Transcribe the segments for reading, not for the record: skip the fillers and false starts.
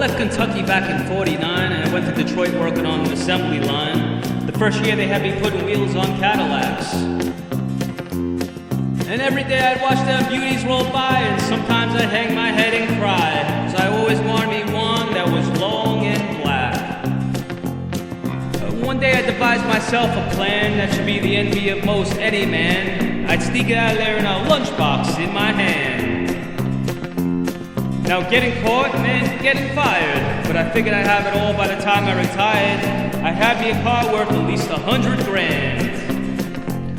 left Kentucky back in '49 and I went to Detroit working on an assembly line. The first year they had me putting wheels on Cadillacs. And every day I'd watch them beauties roll by, and sometimes I'd hang my head and cry, 'cause I always wanted me one that was long and black. One day I devised myself a plan that should be the envy of most any man. I'd sneak it out of there in a lunchbox in my hand. Now getting caught meant getting fired, but I figured I'd have it all by the time I retired. I had me a car worth at least $100 grand.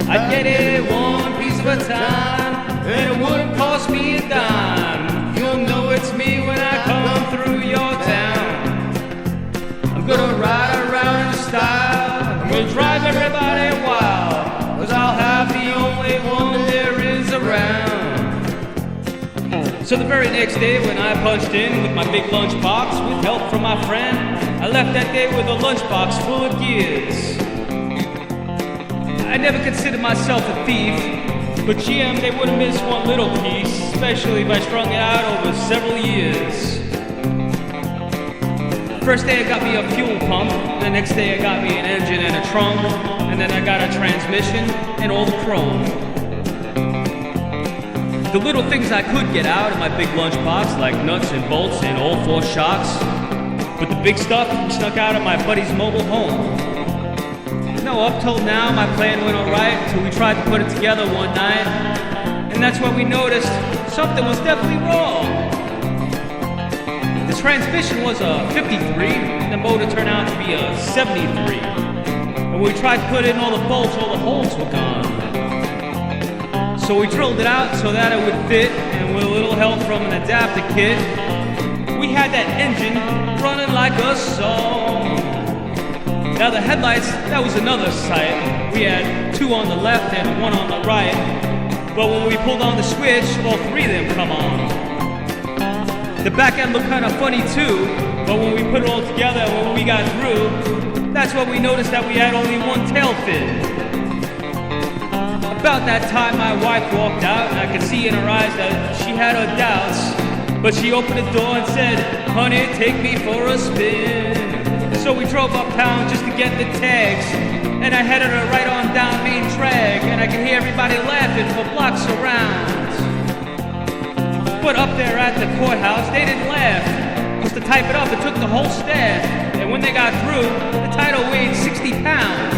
I'd get it one piece of a time, and it wouldn't cost me a dime. You'll know it's me when I come through your town. I'm gonna ride around in style, I'm gonna drive everybody wild, 'cause I'll have the only one there is around. So the very next day when I punched in with my big lunchbox, with help from my friend, I left that day with a lunchbox full of gears. I never considered myself a thief, but GM, they wouldn't miss one little piece, especially if I strung it out over several years. First day I got me a fuel pump, the next day I got me an engine and a trunk, and then I got a transmission and all the chrome. The little things I could get out of my big lunchbox, like nuts and bolts and all four shocks, but the big stuff snuck out of my buddy's mobile home. No, up till now my plan went alright until we tried to put it together one night, and that's when we noticed something was definitely wrong. The transmission was a 53, and the motor turned out to be a 73. And when we tried to put in all the bolts, all the holes were gone. So we drilled it out so that it would fit, and with a little help from an adapter kit, we had that engine running like a song. Now the headlights, that was another sight. We had two on the left and one on the right, but when we pulled on the switch, all three of them come on. The back end looked kind of funny too, but when we put it all together, when we got through, that's when we noticed that we had only one tail fin. About that time my wife walked out, and I could see in her eyes that she had her doubts, but she opened the door and said, "Honey, take me for a spin." So we drove uptown just to get the tags, and I headed her right on down Main Drag, and I could hear everybody laughing for blocks around. But up there at the courthouse, they didn't laugh, because to type it up, it took the whole staff, and when they got through, the title weighed 60 pounds.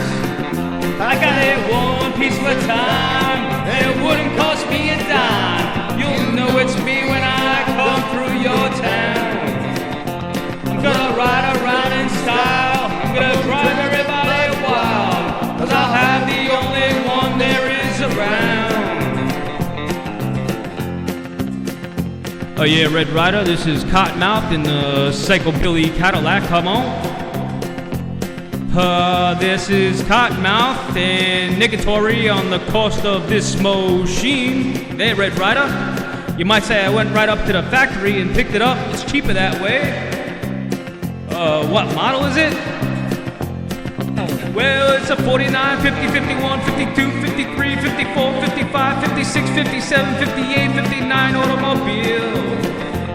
I got it one piece of a time, and it wouldn't cost me a dime. You'll know it's me when I come through your town. I'm gonna ride around in style, I'm gonna drive everybody wild, 'cause I'll have the only one there is around. Oh yeah, Red Ryder, this is Cottonmouth in the Psychobilly Cadillac, come on. This is Cottonmouth and negatory on the cost of this machine. Hey, Red Ryder, you might say I went right up to the factory and picked it up. It's cheaper that way. What model is it? Well, it's a 49, 50, 51, 52, 53, 54, 55, 56, 57, 58, 59 automobile.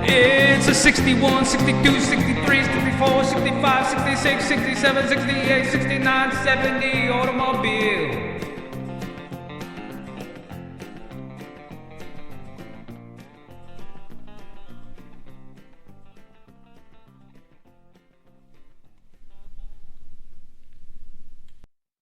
It's a 61, 62, 63, 64, 65, 66, 67, 68, 69, 70 automobile.